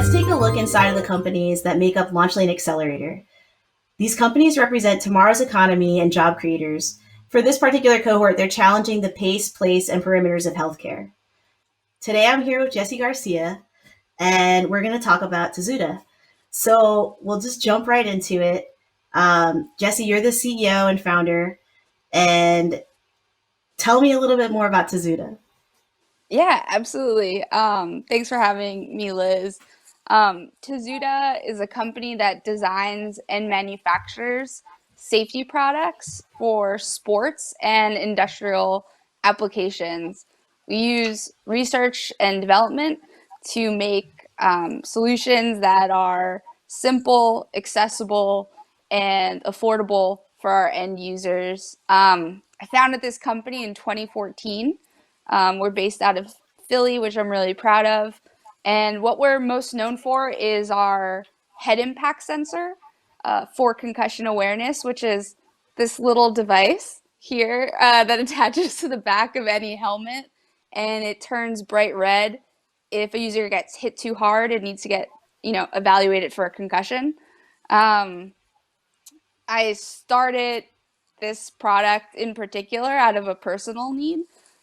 let's take a look inside of the companies that make up LaunchLane Accelerator. These companies represent tomorrow's economy and job creators. For this particular cohort, they're challenging the pace, place, and perimeters of healthcare. Today, I'm here with Jessie Garcia, and we're going to talk about Tozuda. So we'll just jump right into it. Jessie, you're the CEO and founder, and tell me a little bit more about Tozuda. Yeah, absolutely. Thanks for having me, Liz. Tozuda is a company that designs and manufactures safety products for sports and industrial applications. We use research and development to make solutions that are simple, accessible, and affordable for our end users. I founded this company in 2014. We're based out of Philly, which I'm really proud of. And what we're most known for is our head impact sensor for concussion awareness, which is this little device here that attaches to the back of any helmet. And it turns bright red if a user gets hit too hard and needs to get, evaluated for a concussion. Um, I started this product in particular out of a personal need.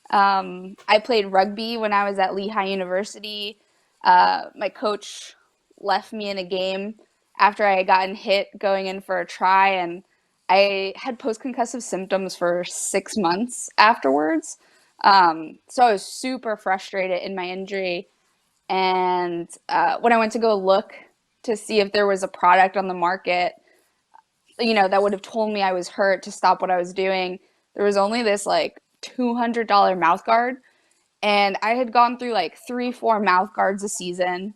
I played rugby when I was at Lehigh University. My coach left me in a game after I had gotten hit going in for a try, and I had post-concussive symptoms for 6 months afterwards. So I was super frustrated in my injury. And when I went to go look to see if there was a product on the market, that would have told me I was hurt to stop what I was doing, there was only this like $200 mouth guard. And I had gone through like 3, 4 mouth guards a season,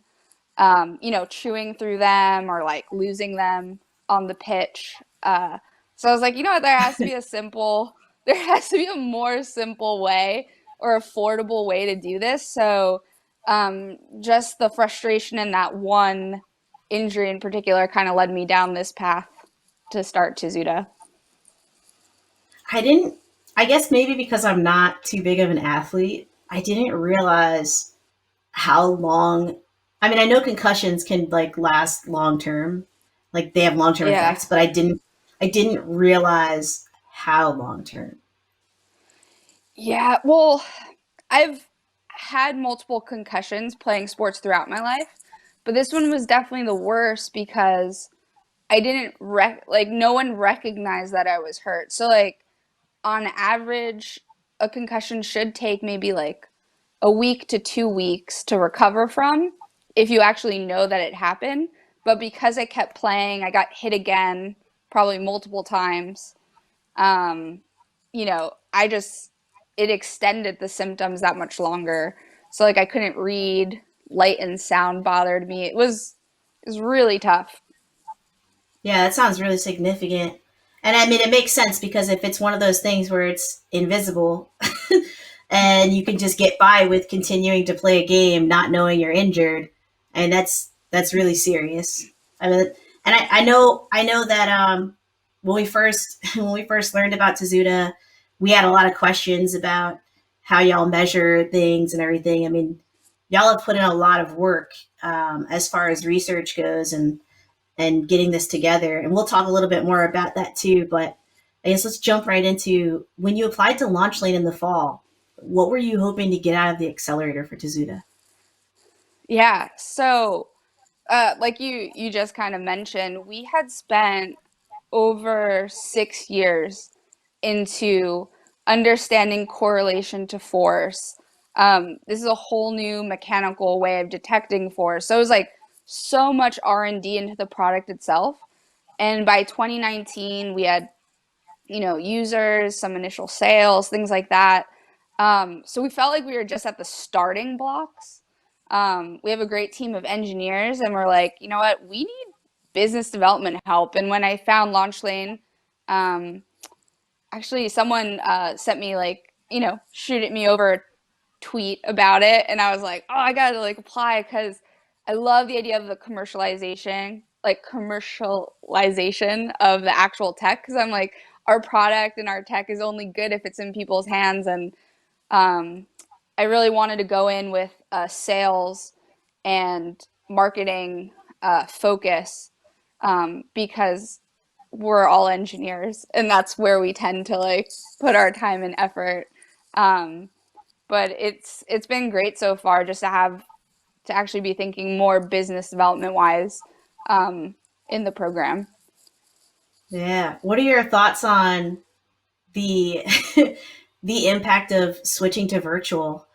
chewing through them or like losing them on the pitch. So I was like, there has to be there has to be a more simple way or affordable way to do this. So just the frustration in that one injury in particular kind of led me down this path to start Tozuda. I didn't, I guess maybe because I'm not too big of an athlete, I didn't realize how long. I mean, I know concussions can like last long term, like they have long term Yeah. effects, but I didn't realize how long term. Yeah. Well, I've had multiple concussions playing sports throughout my life, but this one was definitely the worst because I didn't like no one recognized that I was hurt. So like on average, a concussion should take maybe like a week to 2 weeks to recover from if you actually know that it happened. But because I kept playing, I got hit again, probably multiple times. Um, I just, it extended the symptoms that much longer. So like I couldn't read, light and sound bothered me. It was really tough. Yeah, that sounds really significant. And I mean, it makes sense because if it's one of those things where it's invisible and you can just get by with continuing to play a game, not knowing you're injured, and that's really serious. I mean, and I know that when we first when we first learned about Tazuda, we had a lot of questions about how y'all measure things and everything. I mean, y'all have put in a lot of work as far as research goes, and getting this together. And we'll talk a little bit more about that too. But I guess let's jump right into when you applied to Launch Lane in the fall. What were you hoping to get out of the accelerator for Tazuda? Yeah. So, like you just kind of mentioned, we had spent over 6 years into understanding correlation to force. This is a whole new mechanical way of detecting force. So it was like so much R&D into the product itself. And by 2019, we had, users, some initial sales, things like that. So we felt like we were just at the starting blocks. We have a great team of engineers, and we're like, you know what, we need business development help. And when I found LaunchLane, um, actually someone sent me like, shoot at me over a tweet about it, and I was like, oh, I gotta like apply because I love the idea of the commercialization of the actual tech. Because I'm like, our product and our tech is only good if it's in people's hands, and um, I really wanted to go in with sales and marketing focus because we're all engineers and that's where we tend to like put our time and effort. Um, but it's been great so far just to have to actually be thinking more business development wise in the program. Yeah. What are your thoughts on the the impact of switching to virtual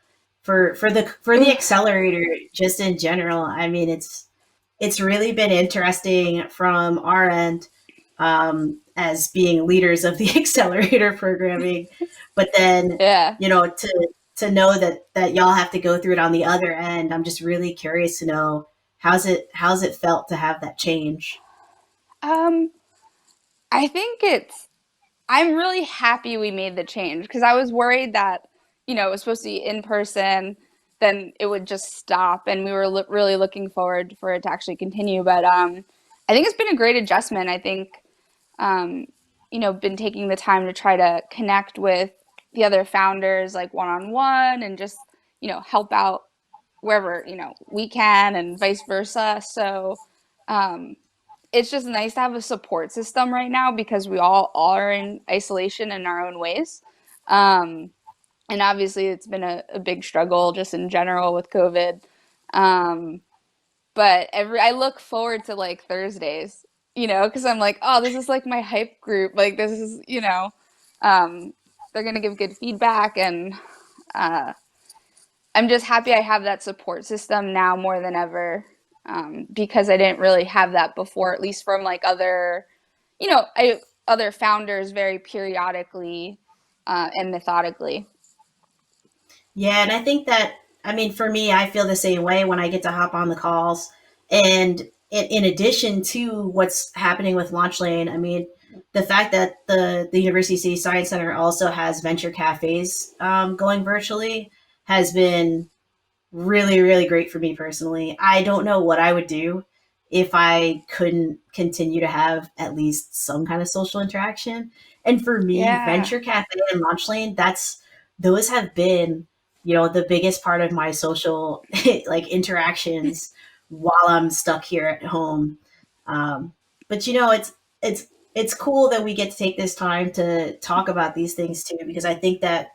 for the accelerator just in general? I mean, it's really been interesting from our end, as being leaders of the accelerator programming, but then Yeah. to know that y'all have to go through it on the other end. I'm just really curious to know how's it felt to have that change. Um, I think I'm really happy we made the change because I was worried that, it was supposed to be in person, then it would just stop, and we were really looking forward for it to actually continue. But I think it's been a great adjustment. I think, um, been taking the time to try to connect with the other founders like one on one and just, help out wherever, we can and vice versa. So, um, it's just nice to have a support system right now because we all are in isolation in our own ways. Um, and obviously, it's been a big struggle just in general with COVID. Um, but I look forward to like Thursdays, because I'm like, oh, this is like my hype group. Like this is, um, they're gonna give good feedback, and uh, I'm just happy I have that support system now more than ever, because I didn't really have that before, at least from like other founders very periodically and methodically. Yeah, and I think that, I mean, for me, I feel the same way when I get to hop on the calls. And in addition to what's happening with Launch Lane, I mean, the fact that the University City Science Center also has venture cafes, going virtually, has been really, really great for me personally. I don't know what I would do if I couldn't continue to have at least some kind of social interaction. And for me, Yeah. Venture Cafe and Launch Lane, those have been, the biggest part of my social like interactions while I'm stuck here at home. But it's it's cool that we get to take this time to talk about these things too, because I think that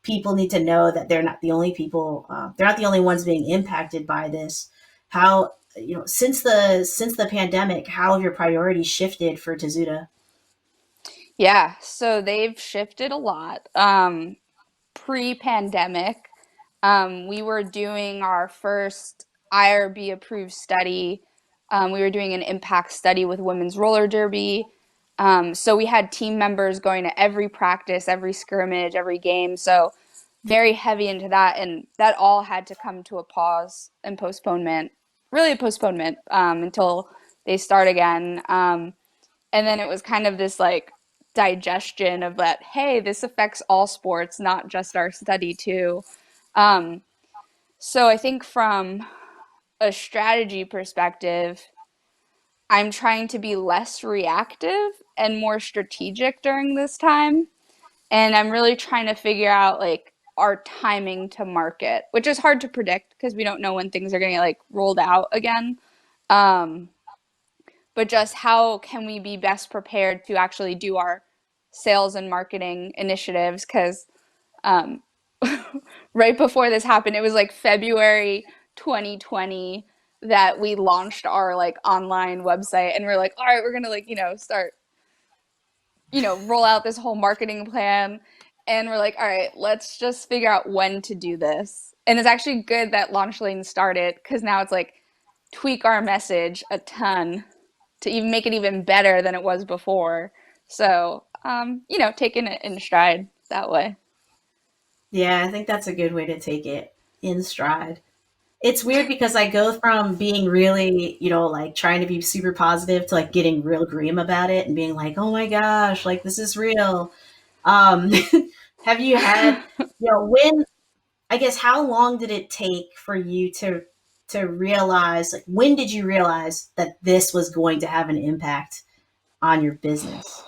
people need to know that they're not the only people. They're not the only ones being impacted by this. How since the pandemic, how have your priorities shifted for Tazuda? Yeah. So they've shifted a lot. Pre-pandemic, we were doing our first IRB approved study. We were doing an impact study with women's roller derby. So we had team members going to every practice, every scrimmage, every game. So very heavy into that. And that all had to come to a pause and postponement, really a postponement until they start again. And then it was kind of this like digestion of that, hey, this affects all sports, not just our study too. Um, so I think from a strategy perspective, I'm trying to be less reactive and more strategic during this time. And I'm really trying to figure out like our timing to market, which is hard to predict because we don't know when things are going to get like rolled out again. Um, but just how can we be best prepared to actually do our sales and marketing initiatives? Because um, right before this happened, it was like February 2020 that we launched our like online website, and we're like, all right, we're gonna like start roll out this whole marketing plan, and we're like, all right, let's just figure out when to do this. And it's actually good that launch lane started because now it's like tweak our message a ton to even make it even better than it was before. So, taking it in stride that way. Yeah, I think that's a good way to take it in stride. It's weird because I go from being really, like trying to be super positive to like getting real grim about it and being like, oh my gosh, like this is real. Um, have you had, when, I guess, how long did it take for you to realize, like, when did you realize that this was going to have an impact on your business?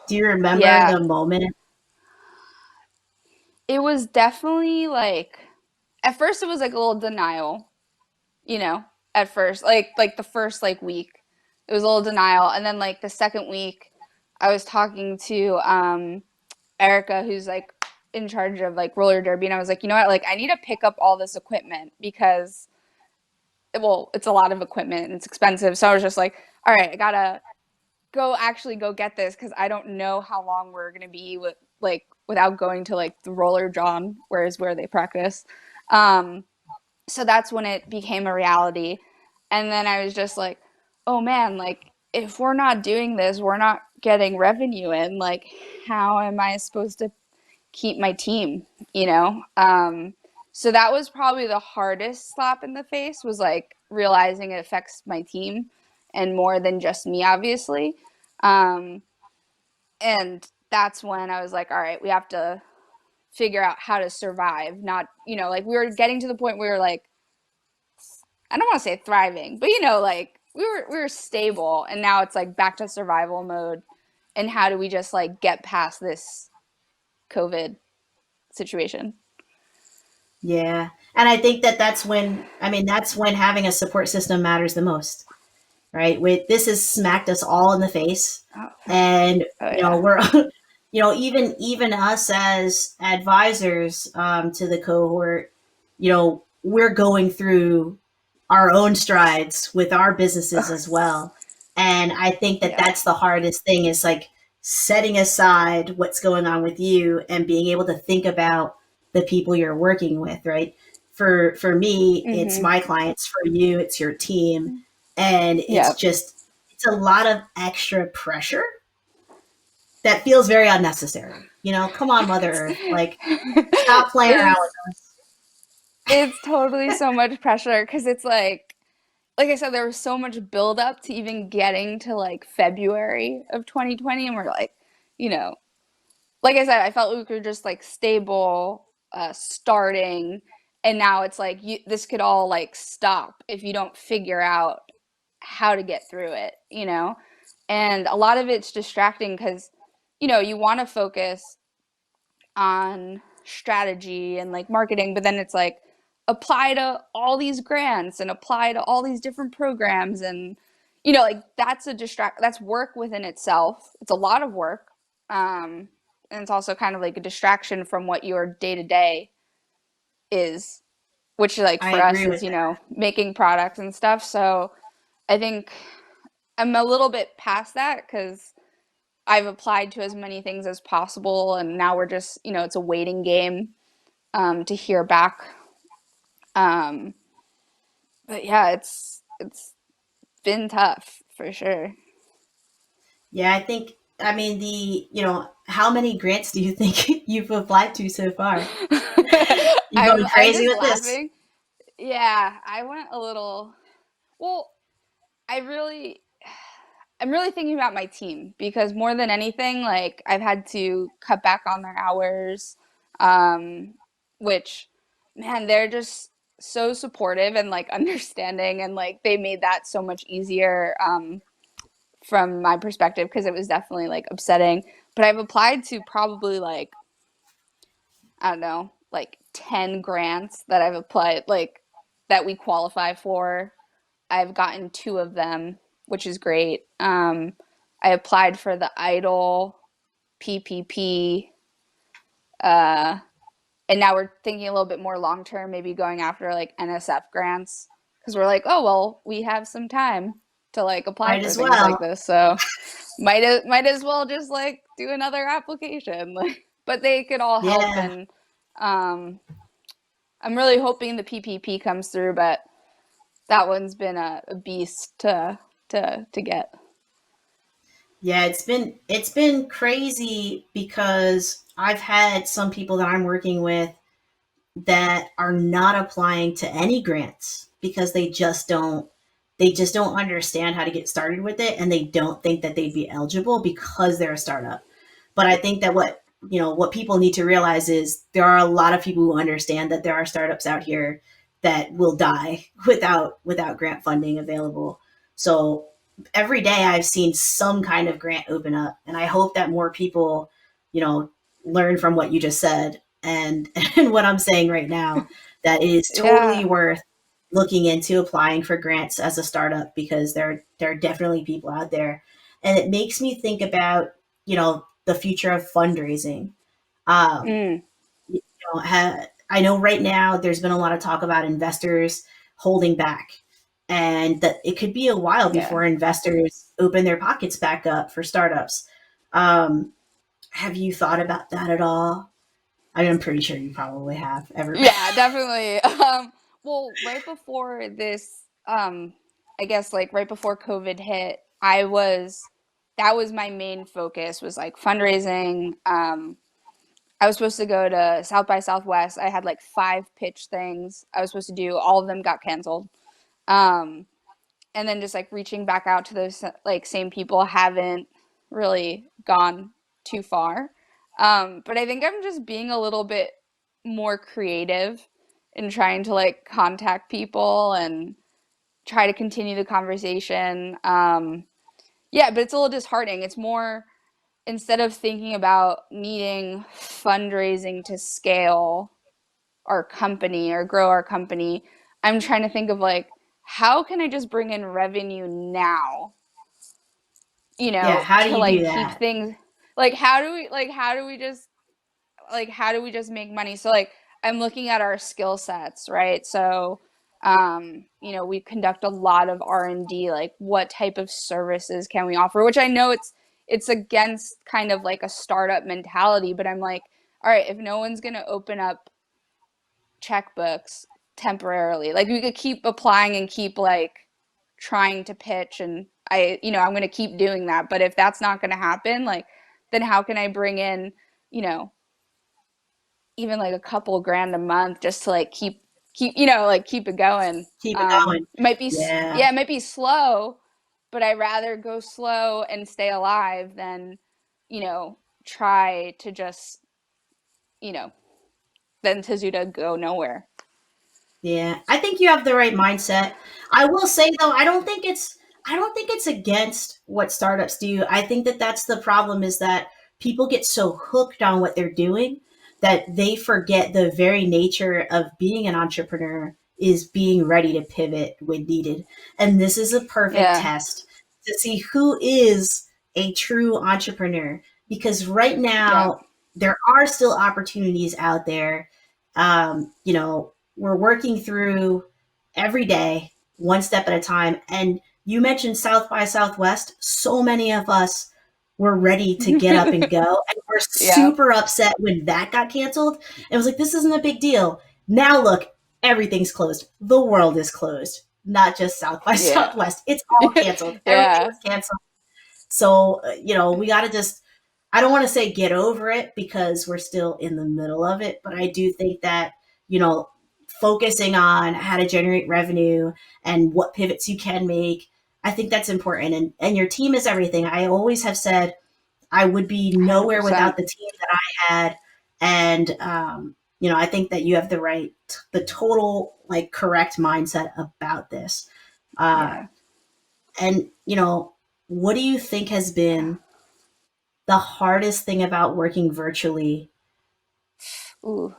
Do you remember Yeah, the moment? it was definitely like, at first it was like a little denial, you know. at first, like the first like week. It was a little denial, and then like the second week, I was talking to Erica, who's like in charge of like roller derby, and I was like, you know what, like I need to pick up all this equipment because, well, it's a lot of equipment and it's expensive. So I was just like, all right, I gotta go get this because I don't know how long we're gonna be with like without going to like the roller john, whereas where they practice. Um, so that's when it became a reality. And then I was just like, oh man, like if we're not doing this, we're not getting revenue in. Like, how am I supposed to keep my team, you know? So that was probably the hardest slap in the face, was like realizing it affects my team and more than just me, obviously. Um, and that's when I was like, all right, we have to figure out how to survive. Not, you know, like we were getting to the point where we were like, I don't want to say thriving, but you know, like we were stable, and now it's like back to survival mode. And how do we just like get past this COVID situation? Yeah. And I think that that's when, I mean, that's when having a support system matters the most, right? This has smacked us all in the face. Oh, And, oh yeah. we're, even us as advisors to the cohort, we're going through our own strides with our businesses as well. And I think that Yeah. that's the hardest thing, is like setting aside what's going on with you and being able to think about the people you're working with, right? For me, it's Mm-hmm. my clients. For you, it's your team. And Yeah. it's a lot of extra pressure that feels very unnecessary. Come on, Mother Earth. Like, stop playing around with it's us. it's totally so much pressure because it's like I said, there was so much buildup to even getting to like February of 2020, and we're like, you know, like I said, I felt like we were just like stable, starting, and now it's like this could all like stop if you don't figure out how to get through it, you know? And a lot of it's distracting because, you know, you want to focus on strategy and like marketing, but then it's like apply to all these grants and apply to all these different programs, and you know, like that's work within itself. It's a lot of work. And it's also kind of like a distraction from what your day to day is, which like I for us agree is, with you that. know, making products and stuff. So I think I'm a little bit past that because I've applied to as many things as possible, and now we're just, you know, it's a waiting game to hear back. Um, but yeah, it's been tough for sure. Yeah, I mean, how many grants do you think you've applied to so far? You going I'm crazy just with this? laughing. Yeah, I went a little. Well, I really I'm really thinking about my team because more than anything, like I've had to cut back on their hours, um, which, man, they're just so supportive and like understanding, and like they made that so much easier from my perspective because it was definitely like upsetting. But I've applied to probably like, I don't know, like 10 grants that I've applied, like that we qualify for. I've gotten two of them, which is great. I applied for the Idol PPP, uh, and now we're thinking a little bit more long term, maybe going after like NSF grants because we're like, oh well, we have some time to like apply Might for as things like well. this, so might as well just like do another application. Like, but they could all help, Yeah. and um, I'm really hoping the PPP comes through, but that one's been a beast to get. Yeah, it's been crazy because I've had some people that I'm working with that are not applying to any grants because they just don't understand how to get started with it, and they don't think that they'd be eligible because they're a startup. But I think that what people need to realize is there are a lot of people who understand that there are startups out here that will die without grant funding available. So every day I've seen some kind of grant open up, and I hope that more people, you know, learn from what you just said and and what I'm saying right now. That is totally Yeah. worth. looking into applying for grants as a startup because there are definitely people out there, and it makes me think about the future of fundraising. Um, Mm, I know right now there's been a lot of talk about investors holding back, and that it could be a while yeah. before investors open their pockets back up for startups. Um, have you thought about that at all? I mean, I'm pretty sure you probably have. Ever? Yeah, definitely. Well, right before this, I guess like right before COVID hit, that was my main focus was like fundraising. I was supposed to go to South by Southwest. I had like 5 pitch things I was supposed to do. All of them got canceled. Um, and then just like reaching back out to those like same people haven't really gone too far. But I think I'm just being a little bit more creative in trying to like contact people and try to continue the conversation. Yeah, but it's a little disheartening. It's more instead of thinking about needing fundraising to scale our company or grow our company, I'm trying to think of like, how can I just bring in revenue now, Yeah. How do to you do like keep that? things like how do we just make money? So like I'm looking at our skill sets, right? So we conduct a lot of R&D, like what type of services can we offer, which I know it's against kind of like a startup mentality, but I'm like, all right, if no one's going to open up checkbooks temporarily. Like we could keep applying and keep like trying to pitch and I'm going to keep doing that. But if that's not going to happen, like then how can I bring in, you know, even like a couple grand a month just to like like keep it going. Keep it going. It might be Yeah. yeah, it might be slow, but I'd rather go slow and stay alive than, try to just, you know, than Tozuda go nowhere. Yeah, I think you have the right mindset. I will say though, I don't think it's against what startups do. I think that that's the problem is that people get so hooked on what they're doing that they forget the very nature of being an entrepreneur is being ready to pivot when needed. And this is a perfect Yeah. test to see who is a true entrepreneur because right Yeah. now there are still opportunities out there. We're working through every day, one step at a time. And you mentioned South by Southwest. So many of us were ready to get up and go. And we're Yeah. super upset when that got canceled. It was like, this isn't a big deal. Now, look, everything's closed. The world is closed, not just South by Yeah. Southwest. It's all canceled. Everything Yeah. was canceled. So, we got to just, I don't want to say get over it because we're still in the middle of it, but I do think that, you know, focusing on how to generate revenue and what pivots you can make, I think that's important. And your team is everything. I always have said I would be nowhere 100%. without the team that I had. And, I think that you have the total, like, correct mindset about this. Uh, Yeah. and, what do you think has been the hardest thing about working virtually Ooh.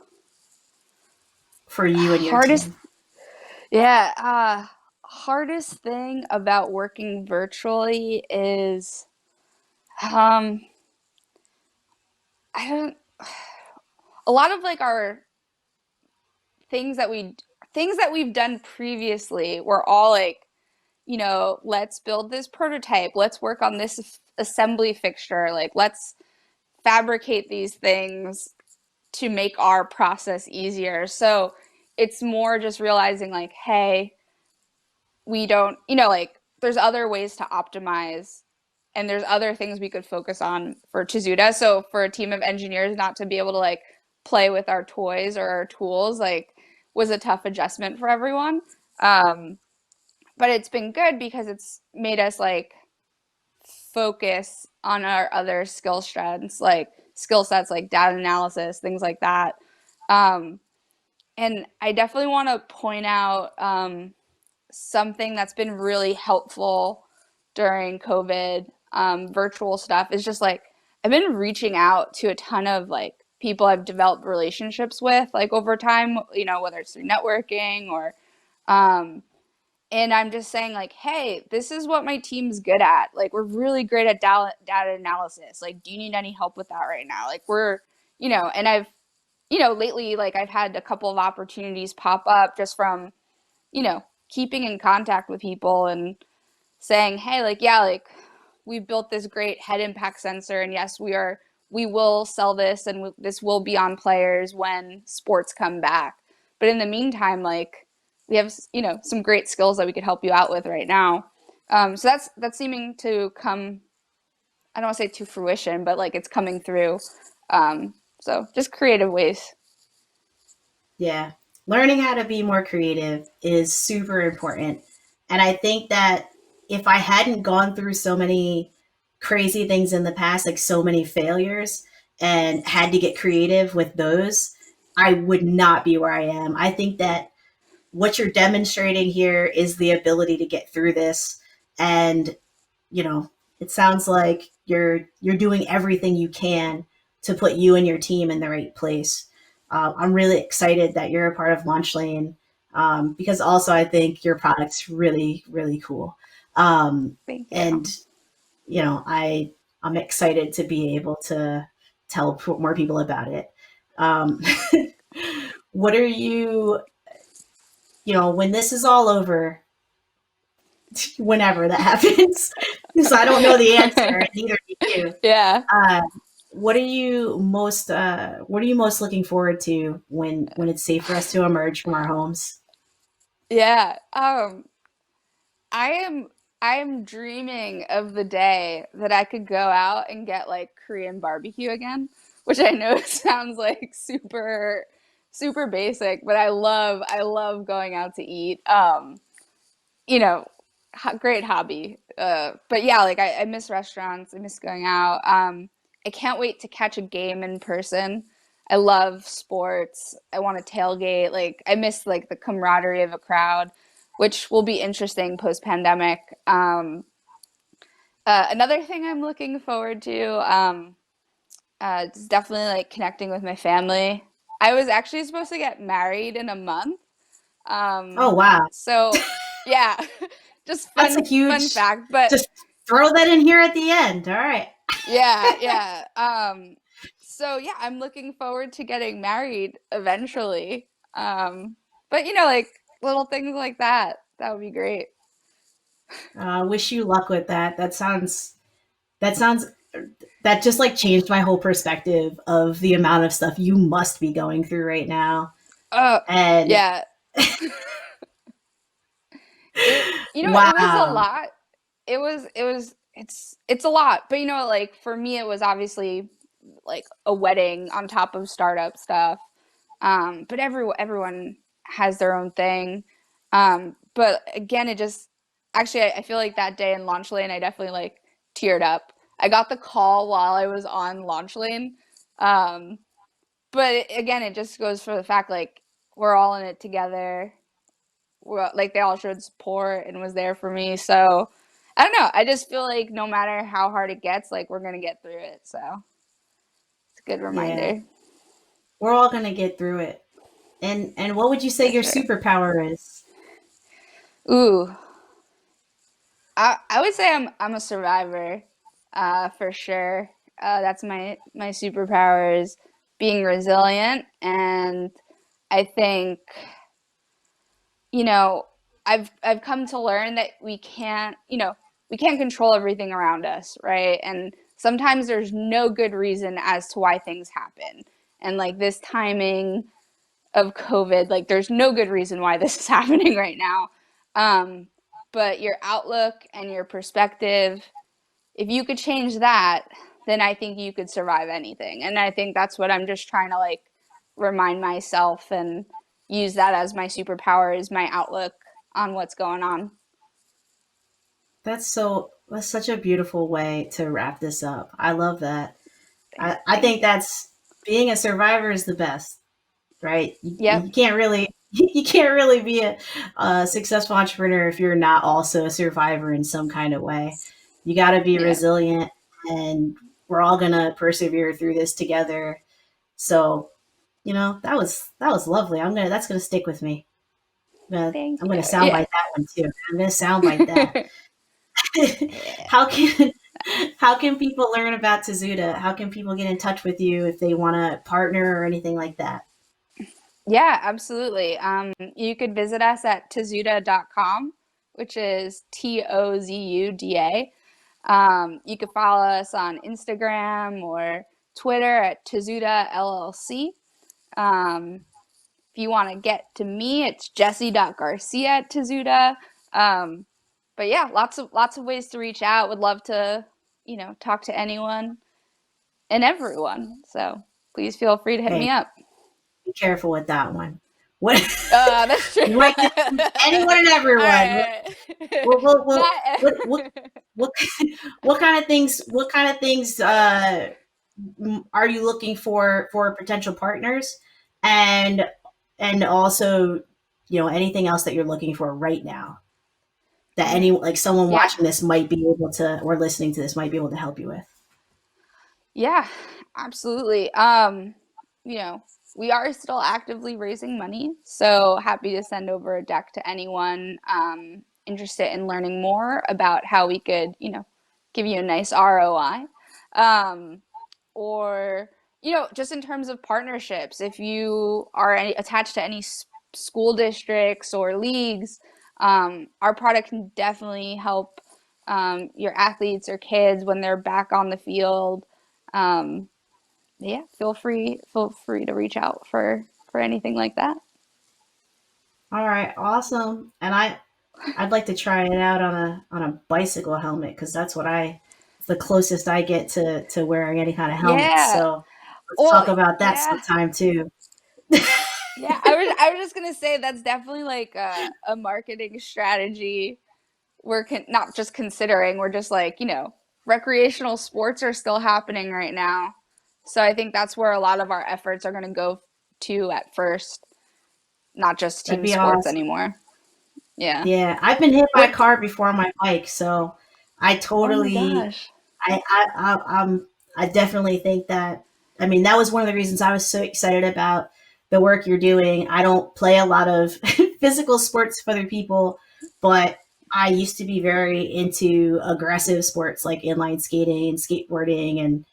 for you and your Hardest team? yeah, hardest thing about working virtually is um I don't a lot of like our things that we things that we've done previously were all like, let's build this prototype, let's work on this assembly fixture, like let's fabricate these things to make our process easier. So it's more just realizing like, hey, we don't, like there's other ways to optimize and there's other things we could focus on for Tozuda. So for a team of engineers not to be able to like play with our toys or our tools, like was a tough adjustment for everyone. Um, but it's been good because it's made us like focus on our other skill sets like data analysis, things like that. Um, and I definitely want to point out something that's been really helpful during COVID, virtual stuff is just like I've been reaching out to a ton of like people I've developed relationships with like over time, whether it's through networking or And I'm just saying, like, hey, this is what my team's good at. Like, we're really great at data analysis. Like, do you need any help with that right now? Like, and lately, like, I've had a couple of opportunities pop up just from, keeping in contact with people and saying, hey, like, yeah, like, we built this great head impact sensor, and yes, we will sell this, and this will be on players when sports come back. But in the meantime, like, we have some great skills that we could help you out with right now. So that's seeming to come. I don't want to say to fruition, but like it's coming through. So just creative ways. Yeah. Learning how to be more creative is super important. And I think that if I hadn't gone through so many crazy things in the past, like so many failures, and had to get creative with those, I would not be where I am. I think that what you're demonstrating here is the ability to get through this. And, you know, it sounds like you're doing everything you can to put you and your team in the right place. I'm really excited that you're a part of Launch Lane, because also I think your product's really, really cool. Thank you. And I'm excited to be able to tell more people about it. Um, what are when this is all over, whenever that happens, because I don't know the answer, and neither do you. Yeah. Uh, what are you most looking forward to when it's safe for us to emerge from our homes? Yeah. I am I am dreaming of the day that I could go out and get like Korean barbecue again, which I know sounds like super basic, but I love going out to eat. You know, great hobby. But yeah, like I miss restaurants. I miss going out. I can't wait to catch a game in person. I love sports. I want to tailgate. Like I miss like the camaraderie of a crowd, which will be interesting post pandemic. Another thing I'm looking forward to is definitely like connecting with my family. I was actually supposed to get married in a month. Oh Um, wow, so yeah, just that's a fun huge. fact. But Just throw that in here at the end. All right. yeah. So yeah, I'm looking forward to getting married eventually. But like little things like that, that would be great. Wish you luck with that. That sounds that just like changed my whole perspective of the amount of stuff you must be going through right now. Oh And yeah, it was a wow, lot. It's a lot, but like for me, it was obviously like a wedding on top of startup stuff. But everyone has their own thing. But again, it just actually I feel like that day in Launch Lane, I definitely like teared up. I got the call while I was on Launch Lane. Um, but again, it just goes for the fact like we're all in it together. Like they all showed support and was there for me. So I don't know. I just feel like no matter how hard it gets, like we're gonna get through it. So it's a good yeah, reminder we're all gonna get through it. And what would you say for your sure. superpower is? Ooh, I would say I'm a survivor, for sure. That's my superpower is being resilient, and I think you know I've come to learn that we can't control everything around us, right? And sometimes there's no good reason as to why things happen, and like this timing of COVID, like there's no good reason why this is happening right now. Um, but your outlook and your perspective, if you could change that, then I think you could survive anything. And I think that's what I'm just trying to like remind myself and use that as my superpower is my outlook on what's going on. That's such a beautiful way to wrap this up. I love that. I Thank think you. that's being a survivor is the best, right? Yep. You can't really you can't really be a successful entrepreneur if you're not also a survivor in some kind of way. You got to be Yeah. resilient, and we're all gonna persevere through this together. So, that was lovely. That's gonna stick with me. Thank I'm you. gonna Yeah. soundbite that one too. I'm gonna soundbite that. Yeah. how can how can people learn about Tozuda? How can people get in touch with you if they want to partner or anything like that? Yeah, absolutely. You could visit us at Tozuda.com, which is Tozuda. You could follow us on Instagram or Twitter at Tozuda LLC. Um, if you want to get to me, it's Jessie.Garcia at Tozuda. Um, but yeah, lots of ways to reach out. Would love to, talk to anyone and everyone. So please feel free to hit Hey, me up. be careful with that one. What That's true. you might get anyone and All everyone. right. What what what Not. what what what, what kind of things? What kind of things are you looking for potential partners, and also, anything else that you're looking for right now that any like someone Yeah. watching this might be able to, or listening to this might be able to help you with. Yeah, absolutely. You know, we are still actively raising money, so happy to send over a deck to anyone interested in learning more about how we could, give you a nice ROI. Um, or, just in terms of partnerships, if you are attached to any school districts or leagues, our product can definitely help your athletes or kids when they're back on the field. um, yeah, feel free to reach out for anything like that. All right, awesome. And I'd like to try it out on a bicycle helmet, because that's what I the closest I get to wearing any kind of helmet. Yeah. So let's Well, talk about that yeah. sometime too. Yeah, I was just gonna say that's definitely like a marketing strategy we're not just considering. We're just like, recreational sports are still happening right now. So I think that's where a lot of our efforts are gonna go to at first, not just That'd team be sports awesome. anymore. Yeah. Yeah, I've been hit by a With car before on my bike, so I Oh my totally, gosh. I definitely think that. I mean, that was one of the reasons I was so excited about the work you're doing. I don't play a lot of physical sports for other people, but I used to be very into aggressive sports like inline skating and skateboarding and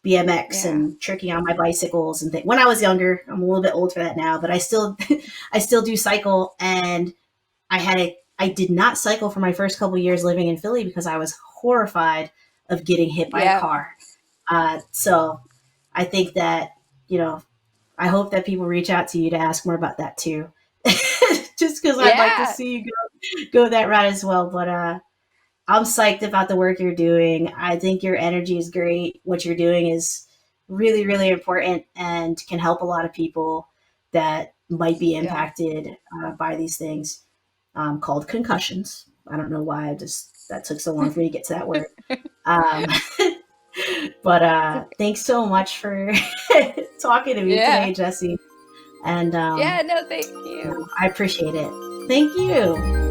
BMX Yeah. and tricking on my bicycles and things. When I was younger, I'm a little bit old for that now, but I still, I still do cycle. And I did not cycle for my first couple of years living in Philly because I was horrified of getting hit by a Yeah. car. So I think that, you know, I hope that people reach out to you to ask more about that too. Just because I'd like to Yeah. see you go that route as well. But I'm psyched about the work you're doing. I think your energy is great. What you're doing is really, really important and can help a lot of people that might be Yeah. impacted by these things, called concussions. I don't know why that took so long for me to get to that word. Um, but thanks so much for talking to me Yeah. today, Jessie. And Yeah, no, thank you. I appreciate it. Thank you.